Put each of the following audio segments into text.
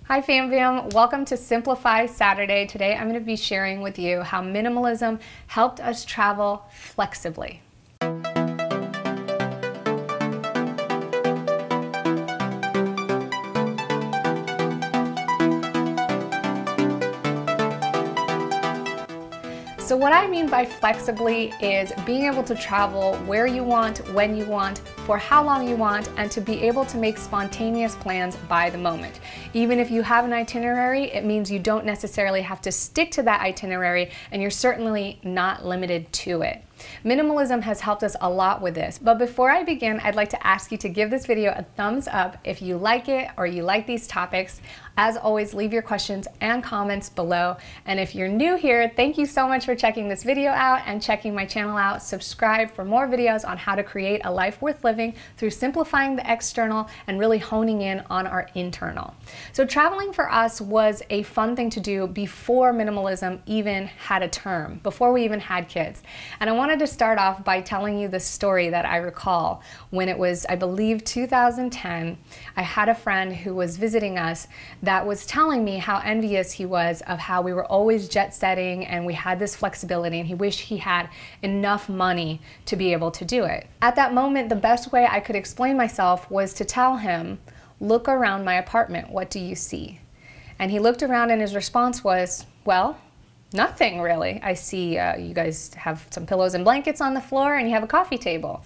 Hi Fam Fam, welcome to Simplify Saturday. Today I'm going to be sharing with you how minimalism helped us travel flexibly. So what I mean by flexibly is being able to travel where you want, when you want, for how long you want, and to be able to make spontaneous plans by the moment. Even if you have an itinerary, it means you don't necessarily have to stick to that itinerary, and you're certainly not limited to it. Minimalism has helped us a lot with this, but before I begin, I'd like to ask you to give this video a thumbs up if you like it or you like these topics. As always, leave your questions and comments below. And if you're new here, thank you so much for checking this video out and checking my channel out. Subscribe for more videos on how to create a life worth living through simplifying the external and really honing in on our internal. So traveling for us was a fun thing to do before minimalism even had a term, before we even had kids. And I wanted to start off by telling you the story that I recall when it was, I believe, 2010. I had a friend who was visiting us that was telling me how envious he was of how we were always jet setting and we had this flexibility, and he wished he had enough money to be able to do it. At that moment, the best way I could explain myself was to tell him, "Look around my apartment, what do you see?" And he looked around and his response was, "Well, nothing really. I see you guys have some pillows and blankets on the floor and you have a coffee table."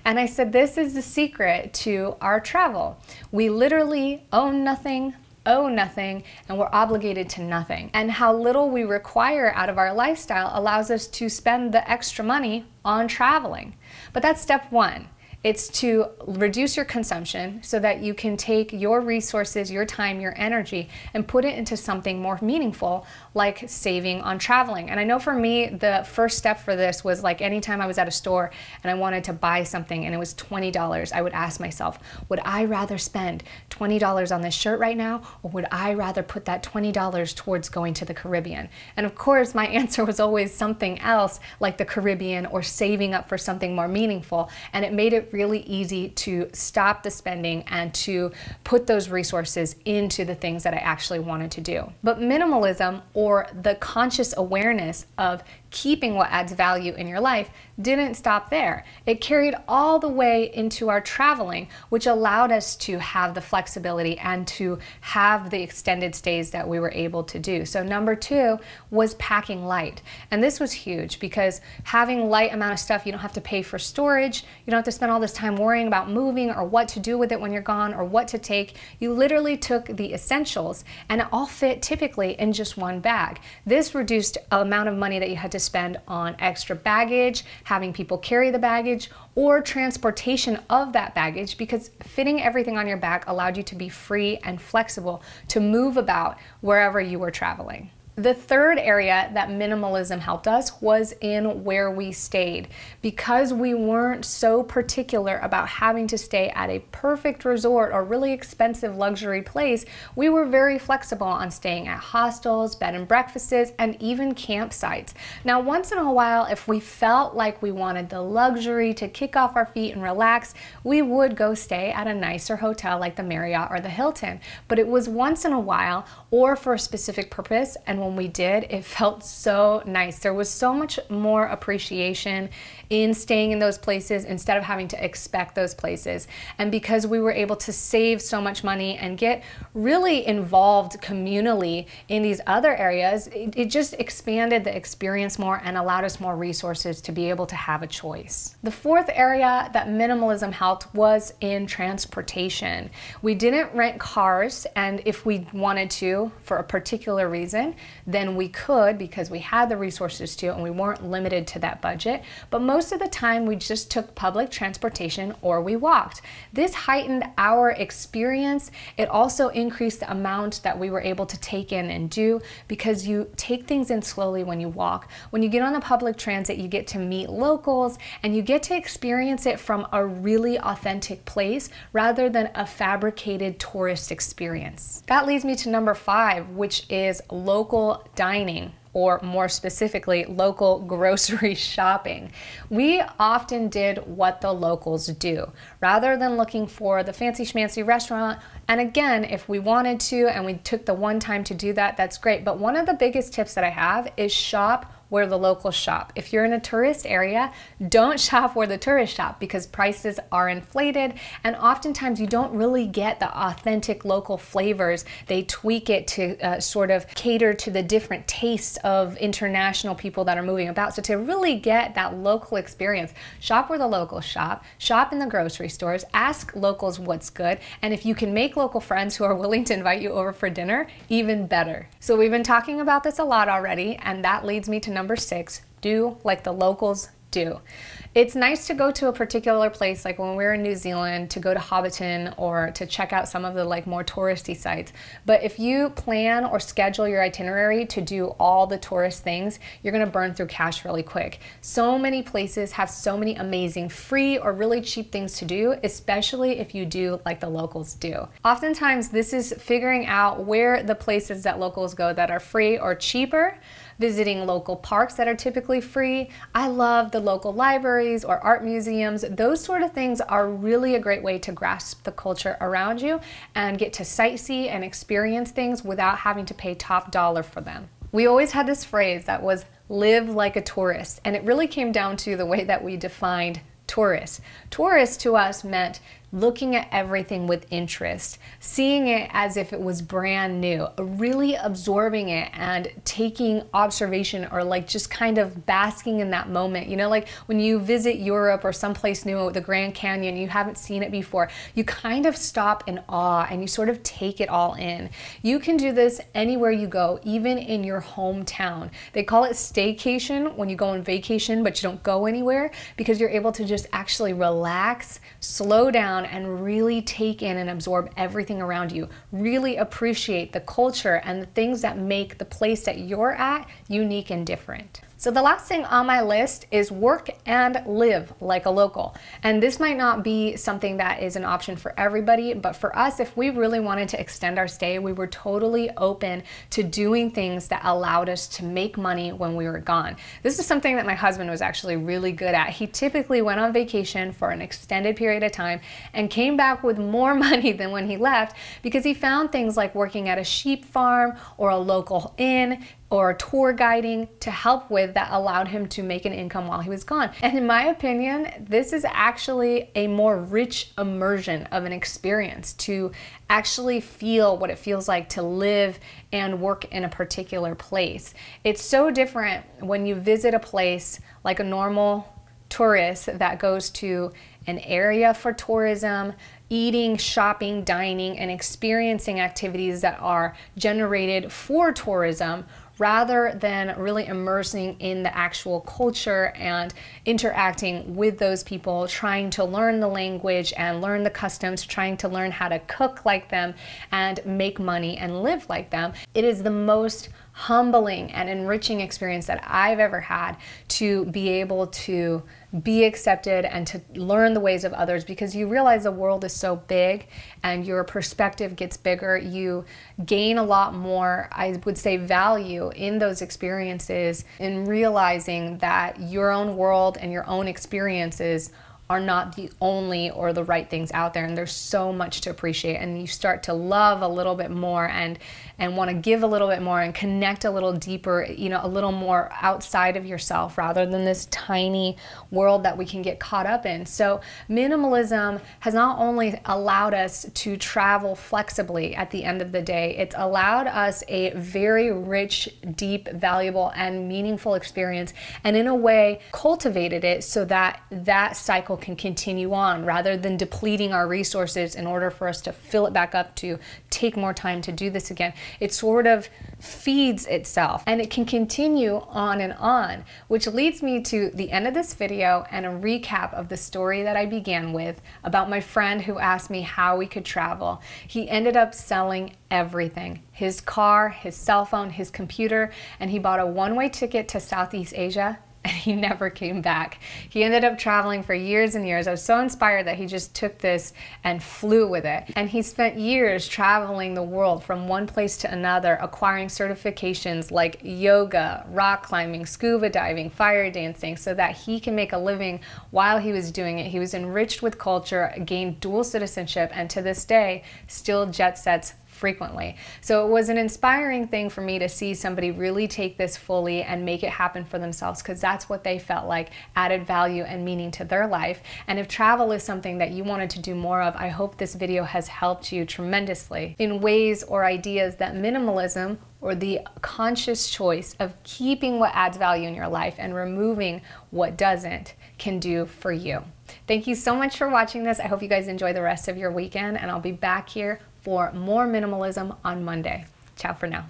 And I said, this is the secret to our travel. We literally own nothing, owe nothing, and we're obligated to nothing. And how little we require out of our lifestyle allows us to spend the extra money on traveling. But that's step one. It's to reduce your consumption so that you can take your resources, your time, your energy, and put it into something more meaningful, like saving on traveling. And I know for me, the first step for this was like anytime I was at a store and I wanted to buy something and it was $20, I would ask myself, would I rather spend $20 on this shirt right now, or would I rather put that $20 towards going to the Caribbean? And of course, my answer was always something else like the Caribbean or saving up for something more meaningful. And it made it really easy to stop the spending and to put those resources into the things that I actually wanted to do. But minimalism, or the conscious awareness of keeping what adds value in your life, didn't stop there. It carried all the way into our traveling, which allowed us to have the flexibility and to have the extended stays that we were able to do. So number two was packing light. And this was huge because having light amount of stuff, you don't have to pay for storage. You don't have to spend all this time worrying about moving or what to do with it when you're gone or what to take. You literally took the essentials and it all fit typically in just one bag. This reduced the amount of money that you had to spend on extra baggage, having people carry the baggage, or transportation of that baggage, because fitting everything on your back allowed you to be free and flexible to move about wherever you were traveling. The third area that minimalism helped us was in where we stayed. Because we weren't so particular about having to stay at a perfect resort or really expensive luxury place, we were very flexible on staying at hostels, bed and breakfasts, and even campsites. Now, once in a while, if we felt like we wanted the luxury to kick off our feet and relax, we would go stay at a nicer hotel like the Marriott or the Hilton. But it was once in a while or for a specific purpose, and when we did, it felt so nice. There was so much more appreciation in staying in those places instead of having to expect those places. And because we were able to save so much money and get really involved communally in these other areas, it just expanded the experience more and allowed us more resources to be able to have a choice. The fourth area that minimalism helped was in transportation. We didn't rent cars, and if we wanted to for a particular reason, then we could, because we had the resources to and we weren't limited to that budget. But most of the time we just took public transportation or we walked. This heightened our experience. It also increased the amount that we were able to take in and do, because you take things in slowly when you walk. When you get on the public transit, you get to meet locals and you get to experience it from a really authentic place rather than a fabricated tourist experience. That leads me to number 5, which is local dining or more specifically, local grocery shopping. We often did what the locals do, rather than looking for the fancy schmancy restaurant. And again, if we wanted to and we took the one time to do that, that's great. But one of the biggest tips that I have is shop where the locals shop. If you're in a tourist area, don't shop where the tourists shop, because prices are inflated and oftentimes you don't really get the authentic local flavors. They tweak it to sort of cater to the different tastes of international people that are moving about. So to really get that local experience, shop where the locals shop, shop in the grocery stores, ask locals what's good, and if you can make local friends who are willing to invite you over for dinner, even better. So we've been talking about this a lot already, and that leads me to number 6, do like the locals do. It's nice to go to a particular place, like when we were in New Zealand, to go to Hobbiton or to check out some of the like more touristy sites. But if you plan or schedule your itinerary to do all the tourist things, you're gonna burn through cash really quick. So many places have so many amazing free or really cheap things to do, especially if you do like the locals do. Oftentimes this is figuring out where the places that locals go that are free or cheaper, visiting local parks that are typically free. I love the local libraries or art museums. Those sort of things are really a great way to grasp the culture around you and get to sightsee and experience things without having to pay top dollar for them. We always had this phrase that was live like a tourist, and it really came down to the way that we defined tourist. Tourist to us meant looking at everything with interest, seeing it as if it was brand new, really absorbing it and taking observation, or like just kind of basking in that moment. You know, like when you visit Europe or someplace new, the Grand Canyon, you haven't seen it before, you kind of stop in awe and you sort of take it all in. You can do this anywhere you go, even in your hometown. They call it staycation when you go on vacation but you don't go anywhere, because you're able to just actually relax, slow down, and really take in and absorb everything around you. Really appreciate the culture and the things that make the place that you're at unique and different. So the last thing on my list is work and live like a local. And this might not be something that is an option for everybody, but for us, if we really wanted to extend our stay, we were totally open to doing things that allowed us to make money when we were gone. This is something that my husband was actually really good at. He typically went on vacation for an extended period of time and came back with more money than when he left, because he found things like working at a sheep farm or a local inn or tour guiding to help with that allowed him to make an income while he was gone. And in my opinion, this is actually a more rich immersion of an experience, to actually feel what it feels like to live and work in a particular place. It's so different when you visit a place like a normal tourist that goes to an area for tourism, eating, shopping, dining, and experiencing activities that are generated for tourism, rather than really immersing in the actual culture and interacting with those people, trying to learn the language and learn the customs, trying to learn how to cook like them and make money and live like them. It is the most humbling and enriching experience that I've ever had, to be able to be accepted and to learn the ways of others, because you realize the world is so big and your perspective gets bigger. You gain a lot more, I would say, value in those experiences, in realizing that your own world and your own experiences are not the only or the right things out there, and there's so much to appreciate, and you start to love a little bit more and want to give a little bit more and connect a little deeper, you know, a little more outside of yourself, rather than this tiny world that we can get caught up in. So minimalism has not only allowed us to travel flexibly at the end of the day, it's allowed us a very rich, deep, valuable, and meaningful experience, and in a way cultivated it so that that cycle can continue on, rather than depleting our resources in order for us to fill it back up to take more time to do this again. It sort of feeds itself, and it can continue on, which leads me to the end of this video and a recap of the story that I began with about my friend who asked me how we could travel. He ended up selling everything: his car, his cell phone, his computer, and he bought a one-way ticket to Southeast Asia and he never came back. He ended up traveling for years and years. I was so inspired that he just took this and flew with it. And he spent years traveling the world from one place to another, acquiring certifications like yoga, rock climbing, scuba diving, fire dancing, so that he can make a living while he was doing it. He was enriched with culture, gained dual citizenship, and to this day still jet sets frequently. So it was an inspiring thing for me to see somebody really take this fully and make it happen for themselves, because that's what they felt like added value and meaning to their life. And if travel is something that you wanted to do more of, I hope this video has helped you tremendously in ways or ideas that minimalism, or the conscious choice of keeping what adds value in your life and removing what doesn't, can do for you. Thank you so much for watching this. I hope you guys enjoy the rest of your weekend, and I'll be back here for more minimalism on Monday. Ciao for now.